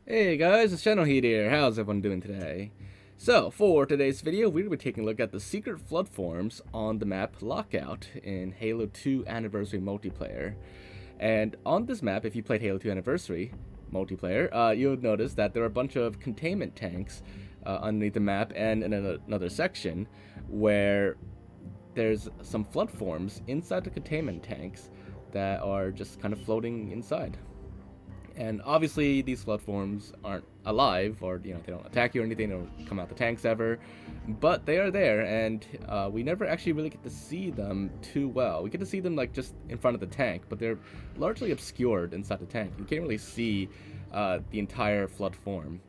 Hey guys, it's Generalkidd here. How's everyone doing today? So, for today's video, we're going to be taking a look at the secret flood forms on the map Lockout in Halo 2 Anniversary Multiplayer. And on this map, if you played Halo 2 Anniversary Multiplayer, you'll notice that there are a bunch of containment tanks underneath the map and in another section where there's some flood forms inside the containment tanks that are just kind of floating inside. And obviously, these flood forms aren't alive, or they don't attack you or anything. They don't come out the tanks ever, but they are there, and we never actually really get to see them too well. We get to see them like just in front of the tank, but they're largely obscured inside the tank. You can't really see the entire flood form,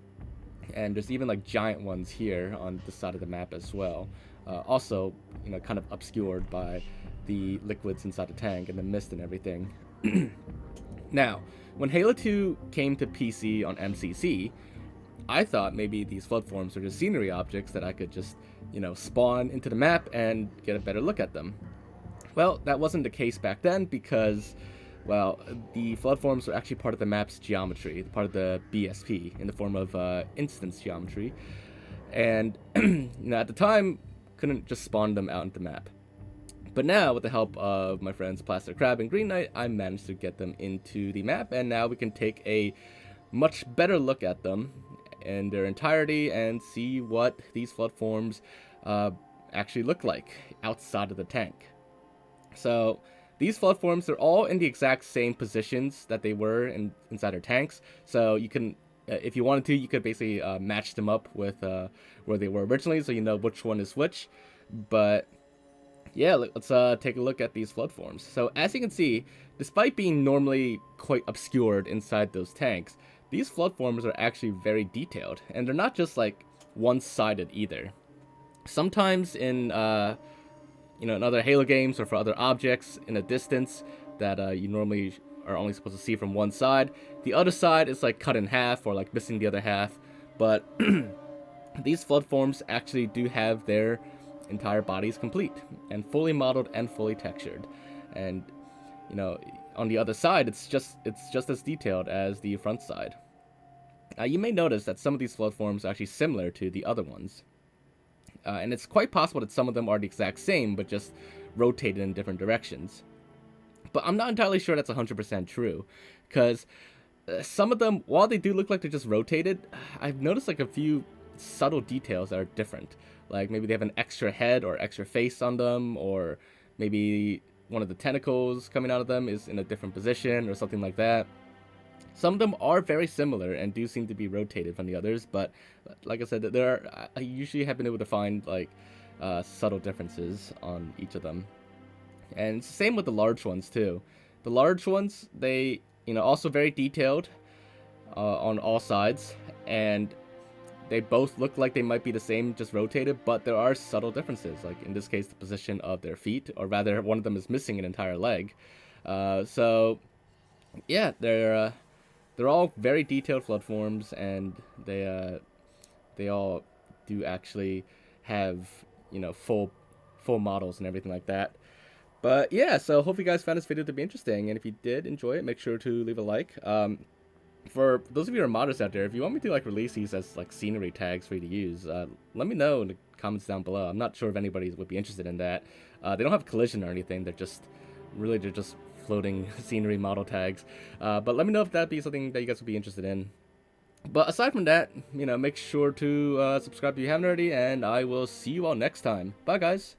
and there's even like giant ones here on the side of the map as well. Also, kind of obscured by the liquids inside the tank and the mist and everything. Now, when Halo 2 came to PC on MCC, I thought maybe these flood forms were just scenery objects that I could just, spawn into the map and get a better look at them. Well, that wasn't the case back then because, well, the flood forms were actually part of the map's geometry, part of the BSP, in the form of instance geometry. And, at the time, couldn't just spawn them out into the map. But now, with the help of my friends Plaster Crab and Green Knight, I managed to get them into the map, and now we can take a much better look at them in their entirety and see what these flood forms actually look like outside of the tank. So, these flood forms are all in the exact same positions that they were inside their tanks, so you can if you wanted to, you could basically match them up with where they were originally, so you know which one is which. But yeah, let's take a look at these flood forms. So as you can see, despite being normally quite obscured inside those tanks, these flood forms are actually very detailed, and they're not just like one-sided either. Sometimes in in other Halo games or for other objects in a distance that you normally are only supposed to see from one side, the other side is like cut in half or like missing the other half. But these flood forms actually do have their entire bodies complete and fully modeled and fully textured, and on the other side it's just as detailed as the front side. You may notice that some of these flood forms are actually similar to the other ones, and it's quite possible that some of them are the exact same but just rotated in different directions. But I'm not entirely sure that's 100% true, because some of them, while they do look like they're just rotated, I've noticed like a few subtle details that are different. Like maybe they have an extra head or extra face on them, or maybe one of the tentacles coming out of them is in a different position or something like that. Some of them are very similar and do seem to be rotated from the others, but like I said, I usually have been able to find like subtle differences on each of them. And it's the same with the large ones too. The large ones, they also very detailed on all sides, and they both look like they might be the same, just rotated, but there are subtle differences, like in this case the position of their feet, or rather one of them is missing an entire leg. So yeah, they're all very detailed flood forms, and they all do actually have full models and everything like that. But yeah, so hope you guys found this video to be interesting, and if you did enjoy it, make sure to leave a like. For those of you who are modders out there, if you want me to like release these as like scenery tags for you to use, let me know in the comments down below. I'm not sure if anybody would be interested in that. They don't have collision or anything. They're just floating scenery model tags. But let me know if that'd be something that you guys would be interested in. But aside from that, make sure to subscribe if you haven't already, and I will see you all next time. Bye, guys.